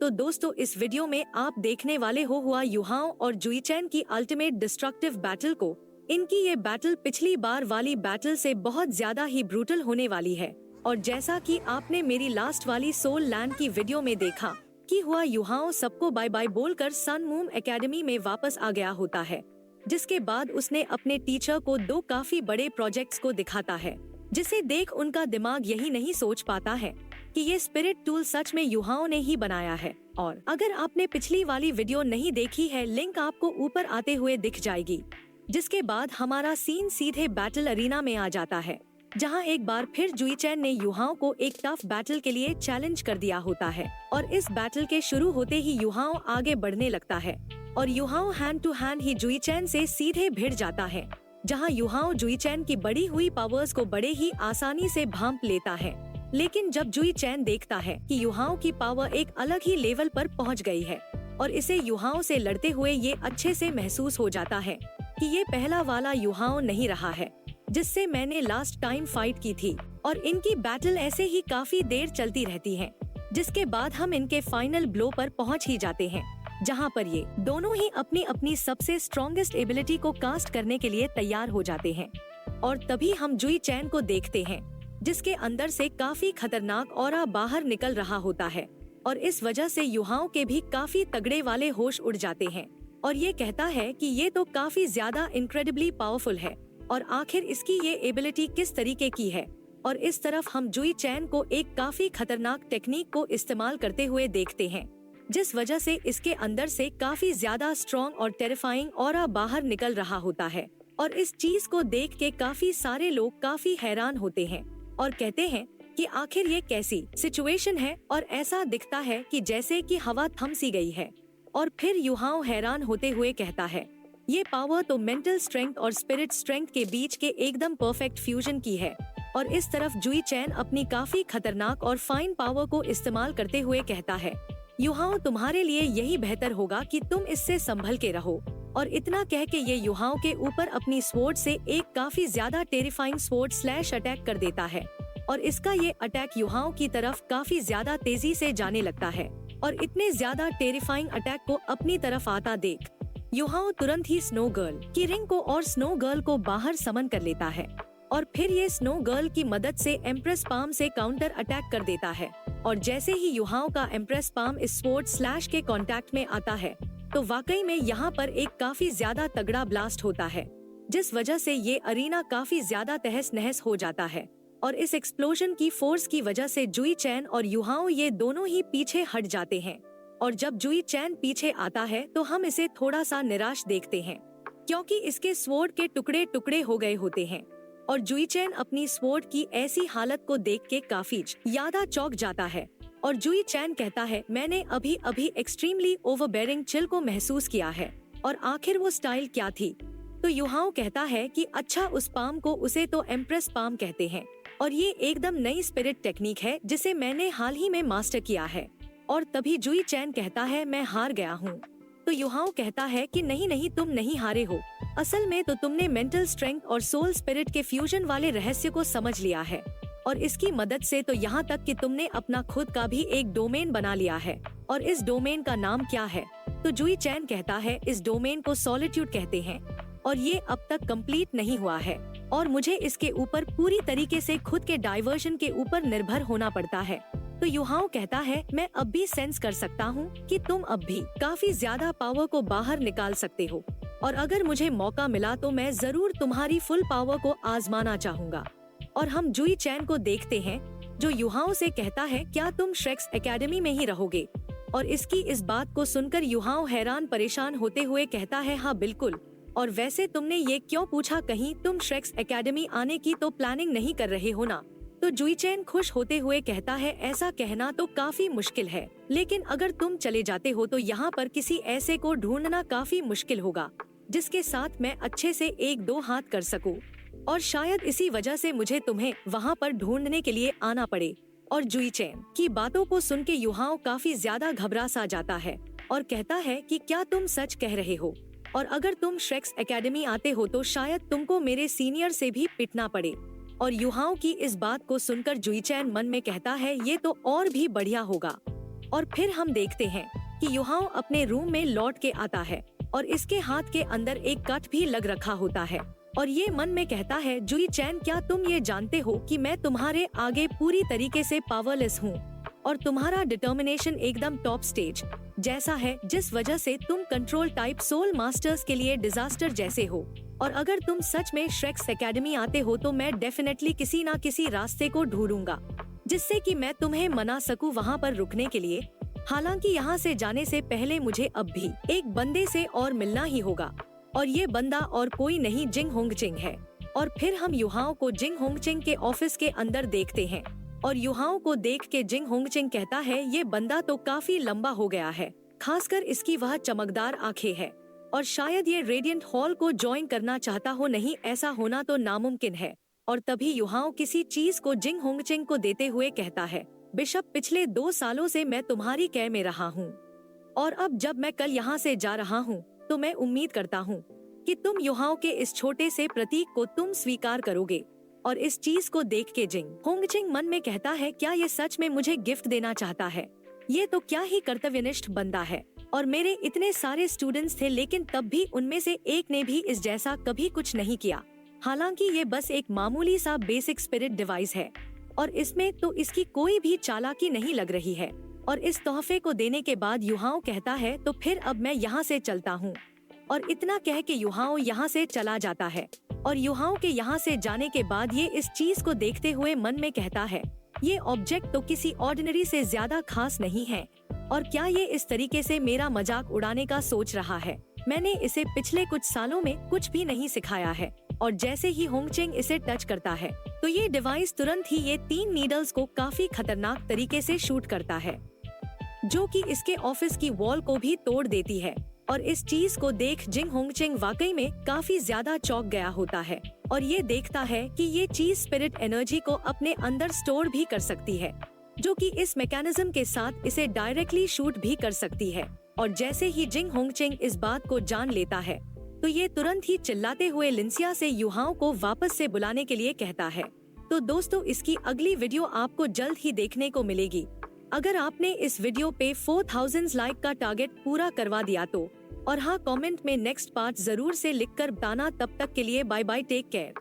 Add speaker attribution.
Speaker 1: तो दोस्तों इस वीडियो में आप देखने वाले हो हुआ युहाओ और जुई चैन की अल्टीमेट डिस्ट्रक्टिव बैटल को। इनकी ये बैटल पिछली बार वाली बैटल से बहुत ज्यादा ही ब्रूटल होने वाली है। और जैसा कि आपने मेरी लास्ट वाली सोल लैंड की वीडियो में देखा कि हुआ युहाओ सबको बाय बाय बोलकर सन मून एकेडमी में वापस आ गया होता है, जिसके बाद उसने अपने टीचर को 2 काफी बड़े प्रोजेक्ट्स को दिखाता है, जिसे देख उनका दिमाग यही नहीं सोच पाता है कि ये स्पिरिट टूल सच में युहाओ ने ही बनाया है। और अगर आपने पिछली वाली वीडियो नहीं देखी है, लिंक आपको ऊपर आते हुए दिख जाएगी। जिसके बाद हमारा सीन सीधे बैटल अरीना में आ जाता है, जहां एक बार फिर जुई चैन ने युहाओ को एक टफ बैटल के लिए चैलेंज कर दिया होता है। और इस बैटल के शुरू होते ही युहाओ आगे बढ़ने लगता है और युहाओ हैंड टू हैंड ही जुई चैन से सीधे भिड़ जाता है, जहां युहाओ जुई चैन की बढ़ी हुई पावर्स को बड़े ही आसानी से भांप लेता है। लेकिन जब जुई चैन देखता है कि युहाओ की पावर एक अलग ही लेवल पर पहुंच गई है और इसे युहाओ से लड़ते हुए ये अच्छे से महसूस हो जाता है कि ये पहला वाला युहाओ नहीं रहा है जिससे मैंने लास्ट टाइम फाइट की थी। और इनकी बैटल ऐसे ही काफी देर चलती रहती है, जिसके बाद हम इनके फाइनल ब्लो पर पहुंच ही जाते हैं, जहां पर ये दोनों ही अपनी अपनी सबसे स्ट्रॉन्गेस्ट एबिलिटी को कास्ट करने के लिए तैयार हो जाते हैं। और तभी हम जुई चैन को देखते हैं, जिसके अंदर से काफी खतरनाक ऑरा बाहर निकल रहा होता है। और इस वजह से युहाओं के भी काफी तगड़े वाले होश उड़ जाते हैं और ये कहता है कि ये तो काफी ज्यादा इनक्रेडिबली पावरफुल है और आखिर इसकी ये एबिलिटी किस तरीके की है। और इस तरफ हम जुई चैन को एक काफी खतरनाक टेक्निक को इस्तेमाल करते हुए देखते हैं, जिस वजह से इसके अंदर से काफी ज्यादा स्ट्रॉन्ग और टेरिफाइंग ऑरा बाहर निकल रहा होता है। और इस चीज को देख के काफी सारे लोग काफी हैरान होते हैं और कहते हैं कि आखिर ये कैसी सिचुएशन है। और ऐसा दिखता है कि जैसे कि हवा थम सी गई है। और फिर युहाओ हैरान होते हुए कहता है, ये पावर तो मेंटल स्ट्रेंथ और स्पिरिट स्ट्रेंथ के बीच के एकदम परफेक्ट फ्यूजन की है। और इस तरफ जुई चैन अपनी काफी खतरनाक और फाइन पावर को इस्तेमाल करते हुए कहता है, युहाओ तुम्हारे लिए यही बेहतर होगा कि तुम इससे संभल के रहो। और इतना कह के ये युहाओं के ऊपर अपनी स्वॉर्ड से एक काफी ज्यादा टेरिफाइंग स्वॉर्ड स्लैश अटैक कर देता है। और इसका ये अटैक युहाओं की तरफ काफी ज्यादा तेजी से जाने लगता है। और इतने ज्यादा टेरिफाइंग अटैक को अपनी तरफ आता देख युहाओ तुरंत ही स्नो गर्ल की रिंग को और स्नो गर्ल को बाहर समन कर लेता है। और फिर ये स्नो गर्ल की मदद से एम्प्रेस पाम से काउंटर अटैक कर देता है। और जैसे ही युहाओं का एम्प्रेस पाम इस स्वॉर्ड स्लैश के कांटेक्ट में आता है, तो वाकई में यहाँ पर एक काफी ज्यादा तगड़ा ब्लास्ट होता है, जिस वजह से ये अरीना काफी ज्यादा तहस नहस हो जाता है। और इस एक्सप्लोजन की फोर्स की वजह से जुई चैन और युहाओ ये दोनों ही पीछे हट जाते हैं। और जब जुई चैन पीछे आता है तो हम इसे थोड़ा सा निराश देखते हैं, क्योंकि इसके स्वॉर्ड के टुकड़े टुकड़े हो गए होते हैं। और जुई चैन अपनी स्वॉर्ड की ऐसी हालत को देख के काफी ज्यादा चौंक जाता है। और जुई चैन कहता है, मैंने अभी अभी एक्सट्रीमली ओवरबेयरिंग चिल को महसूस किया है। और आखिर वो स्टाइल क्या थी? तो युहाओ कहता है कि अच्छा, उस पाम को उसे तो एम्प्रेस पाम कहते हैं और ये एकदम नई स्पिरिट टेक्निक है जिसे मैंने हाल ही में मास्टर किया है। और तभी जुई चैन कहता है, मैं हार गया हूँ। तो युहाओ कहता है कि नहीं नहीं, तुम नहीं हारे हो। असल में तो तुमने मेंटल स्ट्रेंथ और सोल स्पिरिट के फ्यूजन वाले रहस्य को समझ लिया है। और इसकी मदद से तो यहाँ तक कि तुमने अपना खुद का भी एक डोमेन बना लिया है। और इस डोमेन का नाम क्या है? तो जुई चैन कहता है, इस डोमेन को सॉलिट्यूड कहते हैं और ये अब तक कंप्लीट नहीं हुआ है और मुझे इसके ऊपर पूरी तरीके से खुद के डाइवर्जन के ऊपर निर्भर होना पड़ता है। तो युहाओ कहता है, मैं अब भी सेंस कर सकता हूँ कि तुम अब भी काफी ज्यादा पावर को बाहर निकाल सकते हो और अगर मुझे मौका मिला तो मैं जरूर तुम्हारी फुल पावर को आजमाना चाहूँगा। और हम जुई चैन को देखते हैं, जो युहाओ से कहता है, क्या तुम श्रेक्स एकेडमी में ही रहोगे? और इसकी इस बात को सुनकर युहाओ हैरान परेशान होते हुए कहता है, हाँ बिल्कुल। और वैसे तुमने ये क्यों पूछा, कहीं तुम श्रेक्स एकेडमी आने की तो प्लानिंग नहीं कर रहे हो ना? तो जुई चैन खुश होते हुए कहता है, ऐसा कहना तो काफी मुश्किल है, लेकिन अगर तुम चले जाते हो तो यहाँ पर किसी ऐसे को ढूंढना काफी मुश्किल होगा जिसके साथ मैं अच्छे से 1-2 हाथ कर सकूं। और शायद इसी वजह से मुझे तुम्हें वहाँ पर ढूंढने के लिए आना पड़े। और जुई चैन की बातों को सुन के युहाओ काफी ज्यादा घबरा सा जाता है और कहता है कि क्या तुम सच कह रहे हो? और अगर तुम श्रेक्स एकेडमी आते हो तो शायद तुमको मेरे सीनियर से भी पिटना पड़े। और युहाओ की इस बात को सुनकर जुई चैन मन में कहता है, ये तो और भी बढ़िया होगा। और फिर हम देखते हैं कि युहाओ अपने रूम में लौट के आता है और इसके हाथ के अंदर एक कट भी लग रखा होता है और ये मन में कहता है, जुई चैन, क्या तुम ये जानते हो कि मैं तुम्हारे आगे पूरी तरीके से पावरलेस हूँ और तुम्हारा डिटर्मिनेशन एकदम टॉप स्टेज जैसा है, जिस वजह से तुम कंट्रोल टाइप सोल मास्टर्स के लिए डिजास्टर जैसे हो। और अगर तुम सच में श्रेक्स एकेडमी आते हो तो मैं डेफिनेटली किसी ना किसी रास्ते को ढूंढूंगा जिससे कि मैं तुम्हें मना सकूं वहाँ पर रुकने के लिए। हालांकि यहाँ से जाने से पहले मुझे अब भी एक बंदे से और मिलना ही होगा और ये बंदा और कोई नहीं जिंग होंगचिंग है। और फिर हम युहाओ को जिंग होंगचिंग के ऑफिस के अंदर देखते हैं और युहाओ को देख के जिंग होंगचिंग कहता है, ये बंदा तो काफी लंबा हो गया है, खासकर इसकी वह चमकदार आंखें हैं और शायद ये रेडियंट हॉल को ज्वाइन करना चाहता हो, नहीं ऐसा होना तो नामुमकिन है। और तभी युहाओ किसी चीज को जिंग होंगचिंग को देते हुए कहता है, बिशप, पिछले 2 सालों से मैं तुम्हारी कैर में रहा हूँ और अब जब मैं कल यहाँ से जा रहा हूँ तो मैं उम्मीद करता हूँ कि तुम युहाओ के इस छोटे से प्रतीक को तुम स्वीकार करोगे। और इस चीज को देख के जिंग होंगचिंग मन में कहता है, क्या ये सच में मुझे गिफ्ट देना चाहता है? ये तो क्या ही कर्तव्यनिष्ठ बंदा है। और मेरे इतने सारे स्टूडेंट्स थे लेकिन तब भी उनमें से एक ने भी इस जैसा कभी कुछ नहीं किया। हालांकि ये बस एक मामूली सा बेसिक स्पिरिट डिवाइस है और इसमें तो इसकी कोई भी चालाकी नहीं लग रही है। और इस तोहफे को देने के बाद युहाओ कहता है, तो फिर अब मैं यहाँ से चलता हूँ। और इतना कह के युहाओ यहाँ से चला जाता है और युहाओ के यहाँ से जाने के बाद ये इस चीज को देखते हुए मन में कहता है, ये ऑब्जेक्ट तो किसी ऑर्डिनरी से ज्यादा खास नहीं है और क्या ये इस तरीके से मेरा मजाक उड़ाने का सोच रहा है? मैंने इसे पिछले कुछ सालों में कुछ भी नहीं सिखाया है। और जैसे ही होंगचिंग इसे टच करता है तो ये डिवाइस तुरंत ही ये 3 नीडल्स को काफी खतरनाक तरीके से शूट करता है जो कि इसके ऑफिस की वॉल को भी तोड़ देती है। और इस चीज को देख जिंग होंगचिंग वाकई में काफी ज्यादा चौंक गया होता है और ये देखता है कि ये चीज स्पिरिट एनर्जी को अपने अंदर स्टोर भी कर सकती है जो कि इस मैकेनिज्म के साथ इसे डायरेक्टली शूट भी कर सकती है। और जैसे ही जिंग होंगचिंग इस बात को जान लेता है तो ये तुरंत ही चिल्लाते हुए लिंसिया से युहाओ को वापस से बुलाने के लिए कहता है। तो दोस्तों, इसकी अगली वीडियो आपको जल्द ही देखने को मिलेगी। अगर आपने इस वीडियो पे 4000 लाइक का टारगेट पूरा करवा दिया तो और हाँ, कमेंट में नेक्स्ट पार्ट जरूर से लिखकर बताना। तब तक के लिए बाय बाय, टेक केयर।